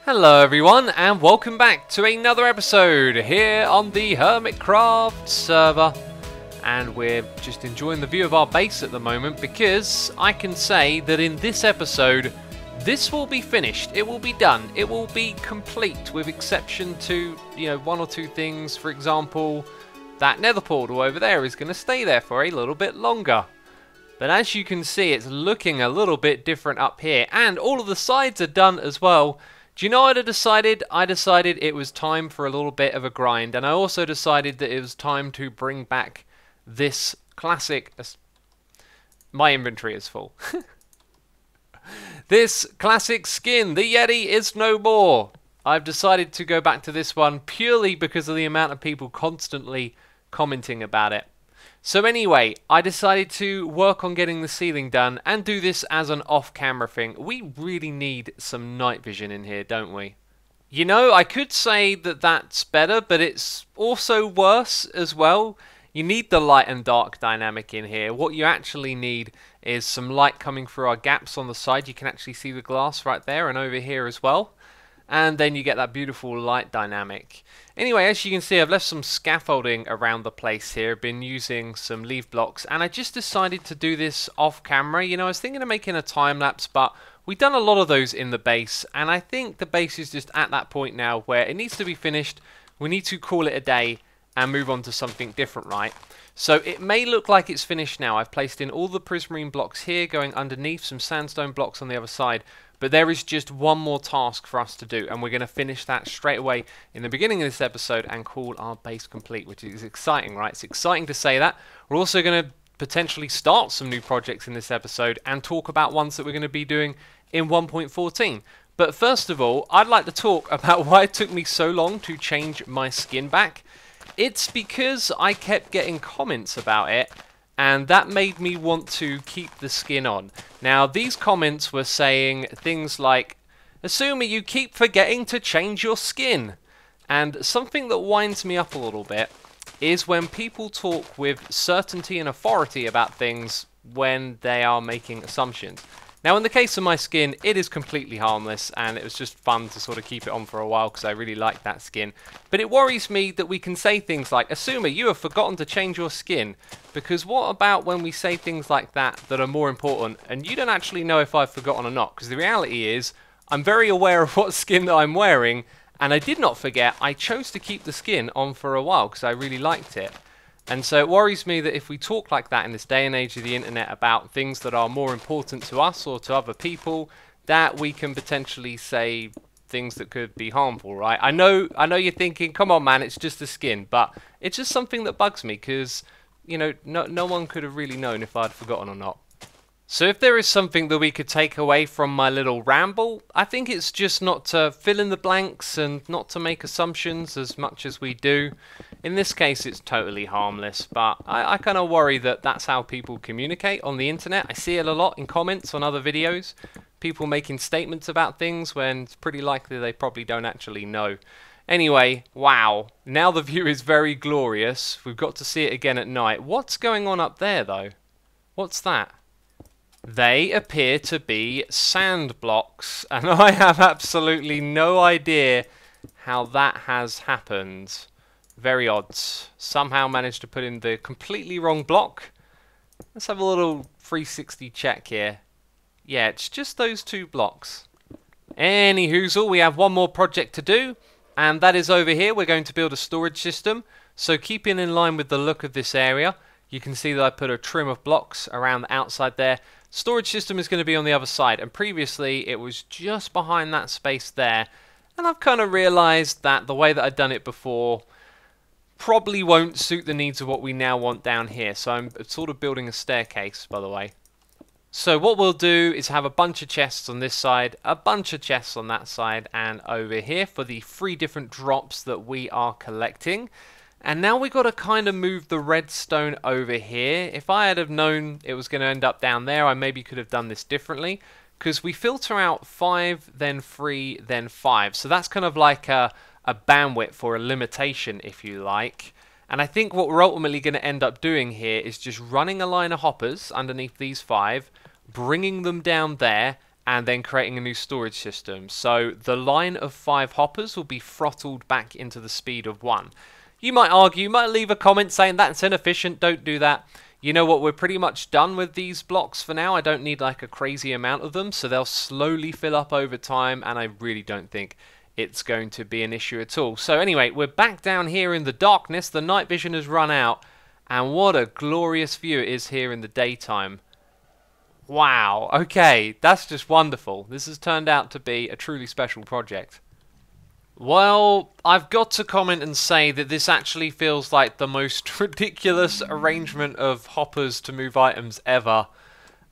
Hello everyone and welcome back to another episode here on the Hermitcraft server, and we're just enjoying the view of our base at the moment because I can say that in this episode this will be finished, it will be done, it will be complete with exception to, one or two things. For example, that nether portal over there is going to stay there for a little bit longer. But as you can see, it's looking a little bit different up here, and all of the sides are done as well. Do you know what I decided? I decided it was time for a little bit of a grind, and I also decided that it was time to bring back this classic... My inventory is full. This classic skin, the Yeti is no more. I've decided to go back to this one purely because of the amount of people constantly commenting about it. So anyway, I decided to work on getting the ceiling done and do this as an off-camera thing. We really need some night vision in here, don't we? You know, I could say that that's better, but it's also worse as well. You need the light and dark dynamic in here. What you actually need is some light coming through our gaps on the side. You can actually see the glass right there and over here as well. And then you get that beautiful light dynamic. Anyway, as you can see, I've left some scaffolding around the place here. Been using some leaf blocks, and I just decided to do this off camera. I was thinking of making a time lapse, but we've done a lot of those in the base, and I think the base is just at that point now where it needs to be finished. We need to call it a day and move on to something different, right? So it may look like it's finished now. I've placed in all the prismarine blocks here, going underneath, some sandstone blocks on the other side. But there is just one more task for us to do, and we're going to finish that straight away in the beginning of this episode and call our base complete, which is exciting, right? It's exciting to say that. We're also going to potentially start some new projects in this episode and talk about ones that we're going to be doing in 1.14. But first of all, I'd like to talk about why it took me so long to change my skin back. It's because I kept getting comments about it, and that made me want to keep the skin on. Now, these comments were saying things like, "Asuma, you keep forgetting to change your skin." And something that winds me up a little bit is when people talk with certainty and authority about things when they are making assumptions. Now, in the case of my skin, it is completely harmless, and it was just fun to sort of keep it on for a while because I really like that skin. But it worries me that we can say things like, "Asuma, you have forgotten to change your skin." Because what about when we say things like that that are more important, and you don't actually know if I've forgotten or not? Because the reality is, I'm very aware of what skin that I'm wearing, and I did not forget. I chose to keep the skin on for a while because I really liked it. And so it worries me that if we talk like that in this day and age of the internet about things that are more important to us or to other people, that we can potentially say things that could be harmful, right? I know you're thinking, come on man, it's just the skin, but it's just something that bugs me because, no one could have really known if I'd forgotten or not. So if there is something that we could take away from my little ramble, I think it's just not to fill in the blanks and not to make assumptions as much as we do. In this case, it's totally harmless, but I kind of worry that that's how people communicate on the internet. I see it a lot in comments on other videos. People making statements about things when it's pretty likely they probably don't actually know. Anyway, wow. Now the view is very glorious. We've got to see it again at night. What's going on up there, though? What's that? They appear to be sand blocks, and I have absolutely no idea how that has happened. Very odd. Somehow managed to put in the completely wrong block. Let's have a little 360 check here. Yeah, it's just those two blocks. Anyhoozle, we have one more project to do, and that is over here. We're going to build a storage system. So keeping in line with the look of this area, you can see that I put a trim of blocks around the outside there. Storage system is going to be on the other side, and previously it was just behind that space there. And I've kind of realized that the way that I'd done it before probably won't suit the needs of what we now want down here. So I'm sort of building a staircase, by the way. So what we'll do is have a bunch of chests on this side, a bunch of chests on that side, and over here for the 3 different drops that we are collecting. And now we've got to kind of move the redstone over here. If I had have known it was going to end up down there, I maybe could have done this differently. Because we filter out 5, then 3, then 5. So that's kind of like a bandwidth or a limitation, if you like. And I think what we're ultimately going to end up doing here is just running a line of hoppers underneath these 5, bringing them down there, and then creating a new storage system. So the line of 5 hoppers will be throttled back into the speed of 1. You might argue, you might leave a comment saying that's inefficient, don't do that. You know what, we're pretty much done with these blocks for now. I don't need like a crazy amount of them, so they'll slowly fill up over time, and I really don't think it's going to be an issue at all. So anyway, we're back down here in the darkness. The night vision has run out, and what a glorious view it is here in the daytime. Wow, okay, that's just wonderful. This has turned out to be a truly special project. Well, I've got to comment and say that this actually feels like the most ridiculous arrangement of hoppers to move items ever.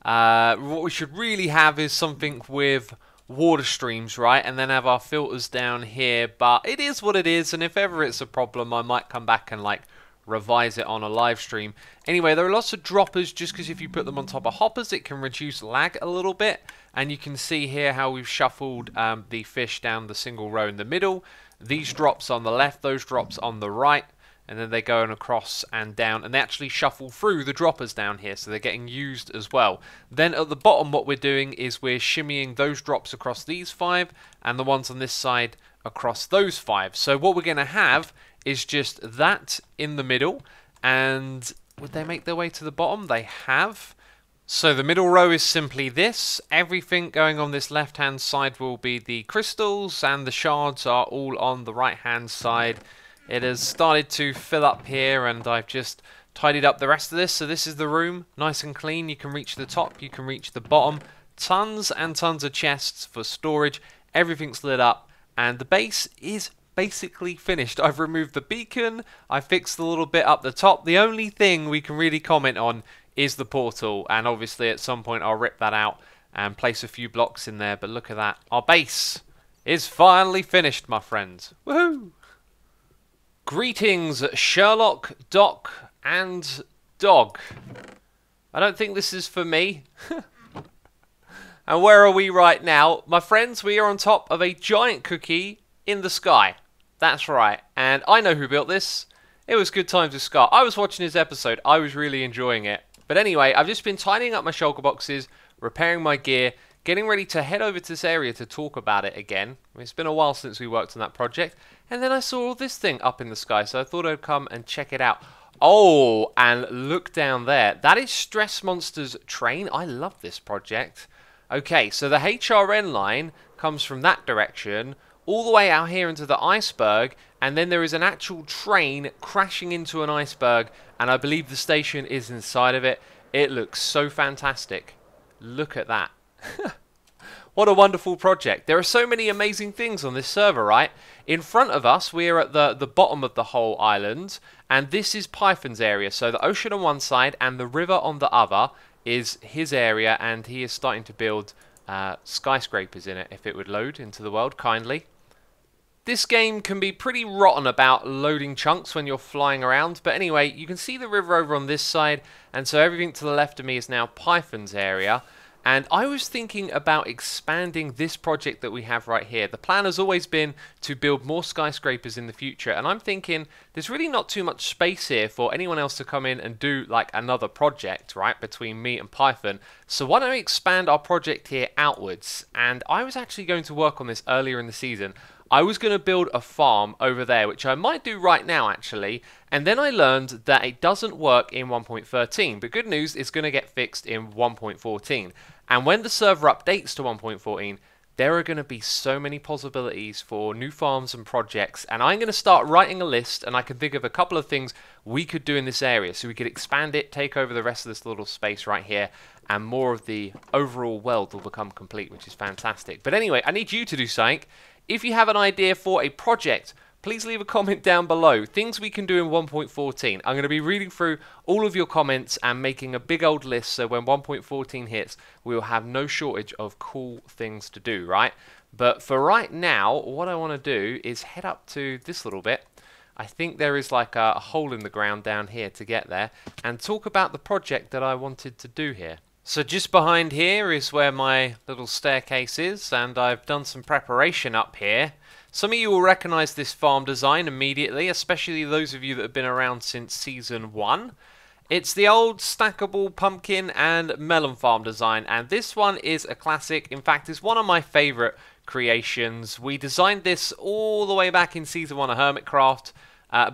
What we should really have is something with water streams, right? And then have our filters down here. But it is what it is, and if ever it's a problem, I might come back and like revise it on a live stream. Anyway, there are lots of droppers just because if you put them on top of hoppers, it can reduce lag a little bit. And you can see here how we've shuffled the fish down the single row in the middle. These drops on the left, those drops on the right. And then they go across and down. And they actually shuffle through the droppers down here. So they're getting used as well. Then at the bottom what we're doing is we're shimmying those drops across these 5. And the ones on this side across those 5. So what we're going to have is just that in the middle. And would they make their way to the bottom? They have. So the middle row is simply this. Everything going on this left hand side will be the crystals, and the shards are all on the right hand side. It has started to fill up here, and I've just tidied up the rest of this. So this is the room, nice and clean. You can reach the top, you can reach the bottom. Tons and tons of chests for storage. Everything's lit up, and the base is basically finished. I've removed the beacon, I fixed the little bit up the top. The only thing we can really comment on is the portal, and obviously at some point I'll rip that out and place a few blocks in there. But look at that, our base is finally finished, my friends. Woohoo! Greetings, Sherlock, Doc, and Dog. I don't think this is for me. And where are we right now? My friends, we are on top of a giant cookie in the sky. That's right, and I know who built this. It was Good Times with Scott. I was watching his episode, I was really enjoying it. But anyway, I've just been tidying up my shulker boxes, repairing my gear, getting ready to head over to this area to talk about it again. It's been a while since we worked on that project. And then I saw all this thing up in the sky, so I thought I'd come and check it out. Oh, and look down there. That is Stress Monster's train. I love this project. Okay, so the HRN line comes from that direction all the way out here into the iceberg, and then there is an actual train crashing into an iceberg, and I believe the station is inside of it. It looks so fantastic. Look at that. What a wonderful project. There are so many amazing things on this server, right? In front of us, we are at the bottom of the whole island, and this is Python's area. So the ocean on one side and the river on the other is his area, and he is starting to build skyscrapers in it. If it would load into the world kindly. This game can be pretty rotten about loading chunks when you're flying around, but anyway, you can see the river over on this side, and so everything to the left of me is now Python's area. And I was thinking about expanding this project that we have right here. The plan has always been to build more skyscrapers in the future, and I'm thinking there's really not too much space here for anyone else to come in and do like another project, right, between me and Python. So why don't we expand our project here outwards? And I was actually going to work on this earlier in the season. I was going to build a farm over there, which I might do right now actually, and then I learned that it doesn't work in 1.13, but good news, it's going to get fixed in 1.14. And when the server updates to 1.14, there are going to be so many possibilities for new farms and projects, and I'm going to start writing a list, and I can think of a couple of things we could do in this area, so we could expand it, take over the rest of this little space right here, and more of the overall world will become complete, which is fantastic. But anyway, I need you to do something. If you have an idea for a project, please leave a comment down below. Things we can do in 1.14. I'm going to be reading through all of your comments and making a big old list, so when 1.14 hits, we will have no shortage of cool things to do, right? But for right now, what I want to do is head up to this little bit. I think there is like a hole in the ground down here to get there, and talk about the project that I wanted to do here. So just behind here is where my little staircase is, and I've done some preparation up here. Some of you will recognise this farm design immediately, especially those of you that have been around since Season 1. It's the old stackable pumpkin and melon farm design, and this one is a classic. In fact, it's one of my favourite creations. We designed this all the way back in Season 1 of Hermitcraft,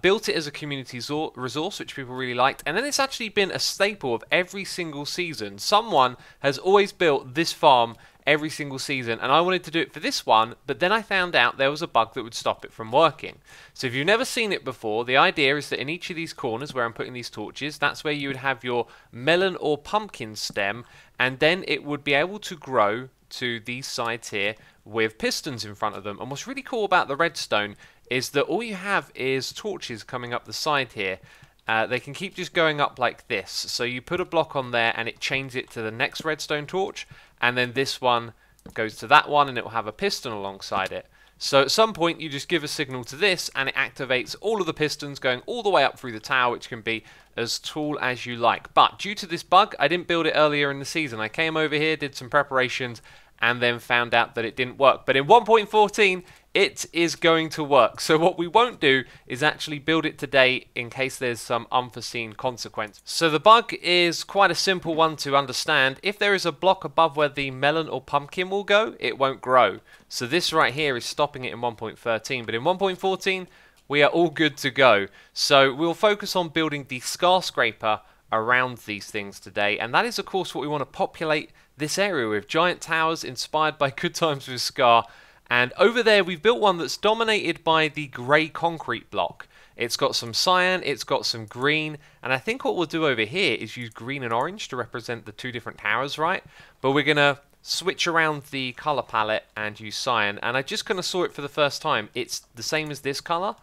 built it as a community resource, which people really liked, and then it's actually been a staple of every single season. Someone has always built this farm every single season, and I wanted to do it for this one, but then I found out there was a bug that would stop it from working. So if you've never seen it before, the idea is that in each of these corners where I'm putting these torches, that's where you would have your melon or pumpkin stem, and then it would be able to grow to these sides here with pistons in front of them. And what's really cool about the redstone is that all you have is torches coming up the side here. They can keep just going up like this. So you put a block on there and it chains it to the next redstone torch, and then this one goes to that one and it will have a piston alongside it. So at some point you just give a signal to this and it activates all of the pistons going all the way up through the tower, which can be as tall as you like. But due to this bug, I didn't build it earlier in the season. I came over here, did some preparations, and then found out that it didn't work. But in 1.14, it is going to work. So what we won't do is actually build it today in case there's some unforeseen consequence. So the bug is quite a simple one to understand. If there is a block above where the melon or pumpkin will go, it won't grow. So this right here is stopping it in 1.13. But in 1.14, we are all good to go. So we'll focus on building the skyscraper around these things today. And that is, of course, what we want to populate this area with. Giant towers inspired by Good Times with Scar. And over there we've built one that's dominated by the grey concrete block. It's got some cyan, it's got some green, and I think what we'll do over here is use green and orange to represent the two different towers, right? But we're going to switch around the colour palette and use cyan, and I just kind of saw it for the first time. It's the same as this colour,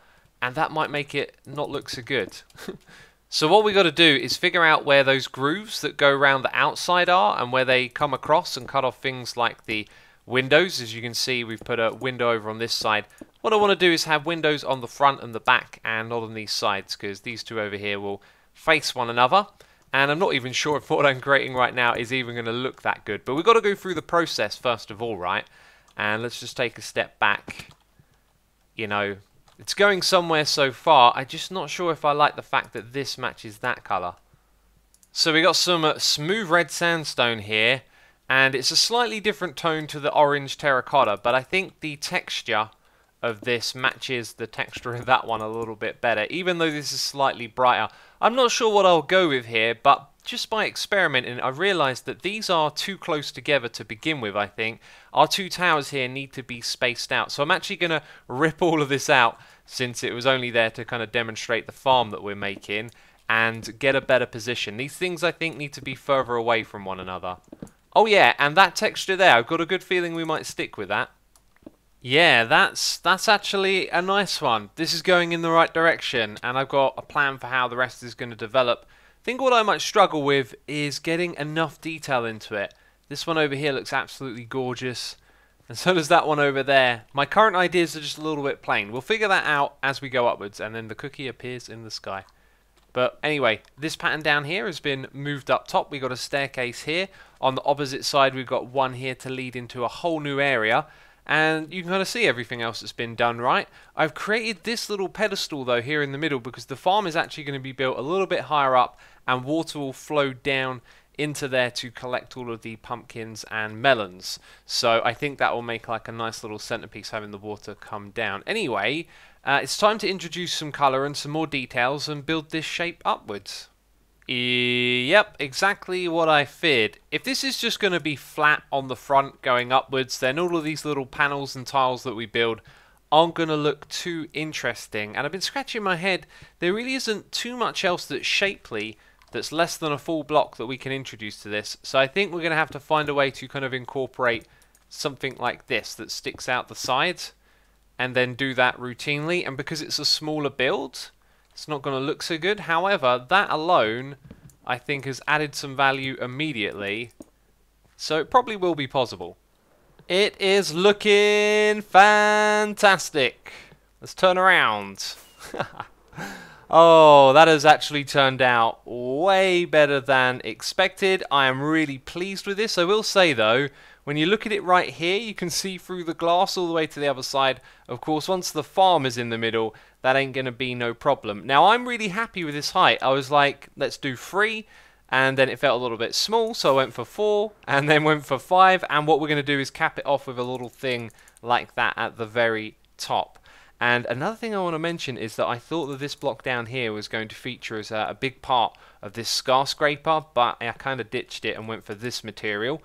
and that might make it not look so good. So what we got to do is figure out where those grooves that go around the outside are and where they come across and cut off things like the windows. As you can see, we've put a window over on this side. What I want to do is have windows on the front and the back and not on these sides, because these two over here will face one another. And I'm not even sure if what I'm creating right now is even going to look that good. But we've got to go through the process first of all, right? And let's just take a step back. You know, it's going somewhere so far. I'm just not sure if I like the fact that this matches that colour. So we got some smooth red sandstone here, and it's a slightly different tone to the orange terracotta, but I think the texture of this matches the texture of that one a little bit better, even though this is slightly brighter. I'm not sure what I'll go with here, but just by experimenting, I've realised that these are too close together to begin with, I think. Our two towers here need to be spaced out, so I'm actually going to rip all of this out, since it was only there to kind of demonstrate the farm that we're making, and get a better position. These things, I think, need to be further away from one another. Oh yeah, and that texture there, I've got a good feeling we might stick with that. Yeah, that's actually a nice one. This is going in the right direction, and I've got a plan for how the rest is going to develop. I think what I might struggle with is getting enough detail into it. This one over here looks absolutely gorgeous, and so does that one over there. My current ideas are just a little bit plain. We'll figure that out as we go upwards, and then the cookie appears in the sky. But anyway, this pattern down here has been moved up top. We've got a staircase here. On the opposite side, we've got one here to lead into a whole new area. And you can kind of see everything else that's been done, right? I've created this little pedestal, though, here in the middle, because the farm is actually going to be built a little bit higher up, and water will flow down into there to collect all of the pumpkins and melons. So I think that will make like a nice little centerpiece, having the water come down. Anyway, it's time to introduce some colour and some more details and build this shape upwards. Yep, exactly what I feared. If this is just going to be flat on the front going upwards, then all of these little panels and tiles that we build aren't going to look too interesting. And I've been scratching my head, there really isn't too much else that's shapely that's less than a full block that we can introduce to this. So I think we're going to have to find a way to kind of incorporate something like this that sticks out the sides, and then do that routinely. And because it's a smaller build, it's not going to look so good. However, that alone, I think, has added some value immediately. So it probably will be possible. It is looking fantastic. Let's turn around. Oh, that has actually turned out way better than expected. I am really pleased with this. I will say, though, when you look at it right here, you can see through the glass all the way to the other side. Of course, once the farm is in the middle, that ain't going to be no problem. Now, I'm really happy with this height. I was like, let's do 3. And then it felt a little bit small, so I went for 4, and then went for 5. And what we're going to do is cap it off with a little thing like that at the very top. And another thing I want to mention is that I thought that this block down here was going to feature as a big part of this skyscraper, but I kind of ditched it and went for this material.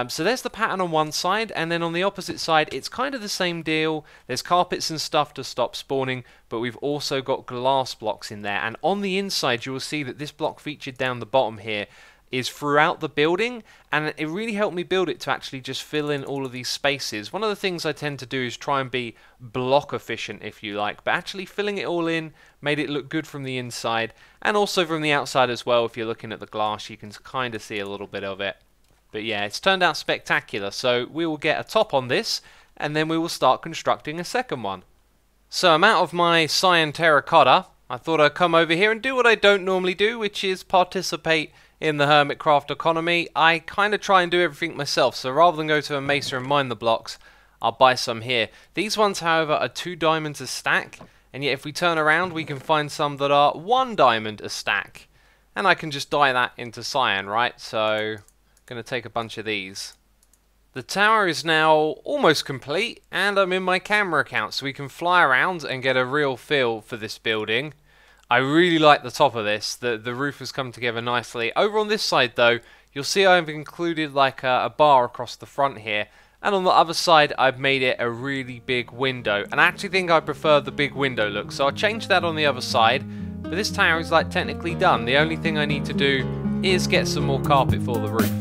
So there's the pattern on one side, and then on the opposite side it's kind of the same deal. There's carpets and stuff to stop spawning, but we've also got glass blocks in there. And on the inside you will see that this block featured down the bottom here is throughout the building, and it really helped me build it to actually just fill in all of these spaces. One of the things I tend to do is try and be block efficient, if you like, but actually filling it all in made it look good from the inside and also from the outside as well. If you're looking at the glass, you can kind of see a little bit of it. But yeah, it's turned out spectacular. So we will get a top on this, and then we will start constructing a second one. So I'm out of my cyan terracotta. I thought I'd come over here and do what I don't normally do, which is participate in the Hermitcraft economy. I kind of try and do everything myself, so rather than go to a mesa and mine the blocks, I'll buy some here. These ones, however, are 2 diamonds a stack, and yet if we turn around we can find some that are 1 diamond a stack. And I can just dye that into cyan, right? So, I'm going to take a bunch of these. The tower is now almost complete, and I'm in my camera account, so we can fly around and get a real feel for this building. I really like the top of this. The roof has come together nicely. Over on this side though, you'll see I've included like a bar across the front here, and on the other side I've made it a really big window, and I actually think I prefer the big window look, so I'll change that on the other side. But this tower is like technically done. The only thing I need to do is get some more carpet for the roof.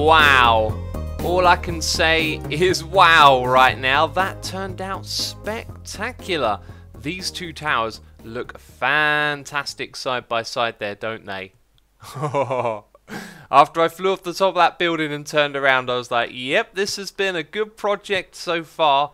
Wow. All I can say is wow right now. That turned out spectacular. These 2 towers look fantastic side by side there, don't they? After I flew off the top of that building and turned around, I was like, yep, this has been a good project so far.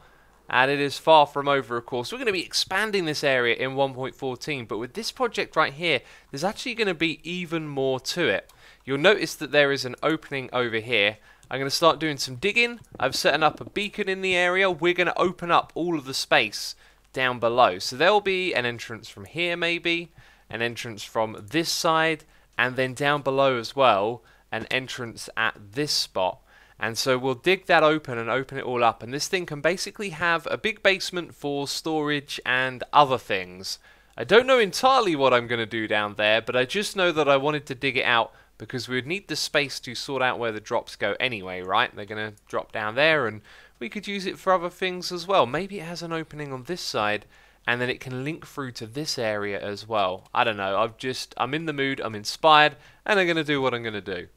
And it is far from over, of course. We're going to be expanding this area in 1.14, but with this project right here, there's actually going to be even more to it. You'll notice that there is an opening over here. I'm going to start doing some digging. I'm setting up a beacon in the area. We're going to open up all of the space down below. So there'll be an entrance from here maybe, an entrance from this side, and then down below as well, an entrance at this spot. And so we'll dig that open and open it all up, and this thing can basically have a big basement for storage and other things. I don't know entirely what I'm going to do down there, but I just know that I wanted to dig it out because we would need the space to sort out where the drops go anyway, right? They're going to drop down there, and we could use it for other things as well. Maybe it has an opening on this side, and then it can link through to this area as well. I don't know, I'm in the mood, I'm inspired, and I'm going to do what I'm going to do.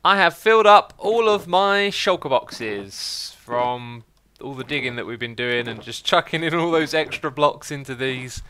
I have filled up all of my shulker boxes from all the digging that we've been doing and just chucking in all those extra blocks into these.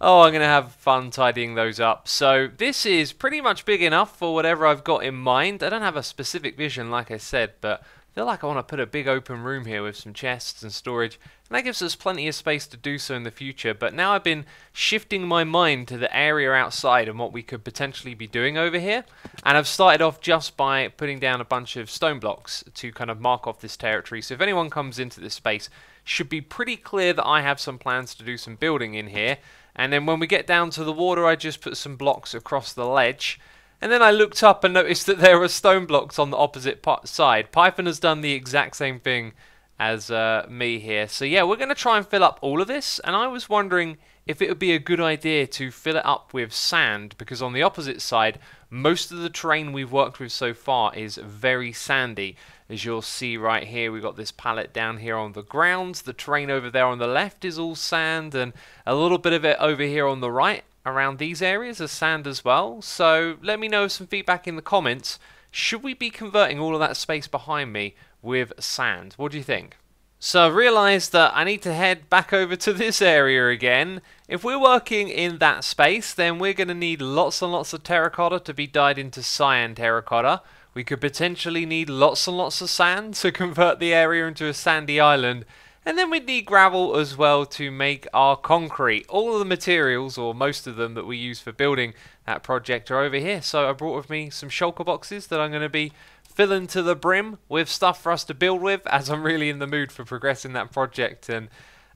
Oh, I'm going to have fun tidying those up. So this is pretty much big enough for whatever I've got in mind. I don't have a specific vision, like I said, but I feel like I want to put a big open room here with some chests and storage, and that gives us plenty of space to do so in the future. But now I've been shifting my mind to the area outside and what we could potentially be doing over here, and I've started off just by putting down a bunch of stone blocks to kind of mark off this territory. So if anyone comes into this space, should be pretty clear that I have some plans to do some building in here. And then when we get down to the water, I just put some blocks across the ledge. And then I looked up and noticed that there were stone blocks on the opposite side. Python has done the exact same thing as me here. So yeah, we're going to try and fill up all of this. And I was wondering if it would be a good idea to fill it up with sand, because on the opposite side, most of the terrain we've worked with so far is very sandy. As you'll see right here, we've got this pallet down here on the ground. The terrain over there on the left is all sand, and a little bit of it over here on the right around these areas is sand as well. So let me know some feedback in the comments. Should we be converting all of that space behind me with sand? What do you think? So I've realised that I need to head back over to this area again. If we're working in that space, then we're going to need lots and lots of terracotta to be dyed into cyan terracotta. We could potentially need lots and lots of sand to convert the area into a sandy island. And then we'd need gravel as well to make our concrete. All of the materials, or most of them, that we use for building that project are over here. So I brought with me some shulker boxes that I'm going to be filling to the brim with stuff for us to build with, as I'm really in the mood for progressing that project. And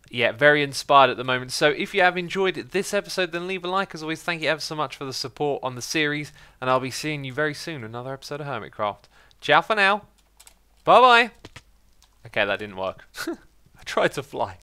yeah, very inspired at the moment. So if you have enjoyed this episode, then leave a like. As always, thank you ever so much for the support on the series, and I'll be seeing you very soon in another episode of Hermitcraft. Ciao for now. Bye bye. Okay, that didn't work. I tried to fly.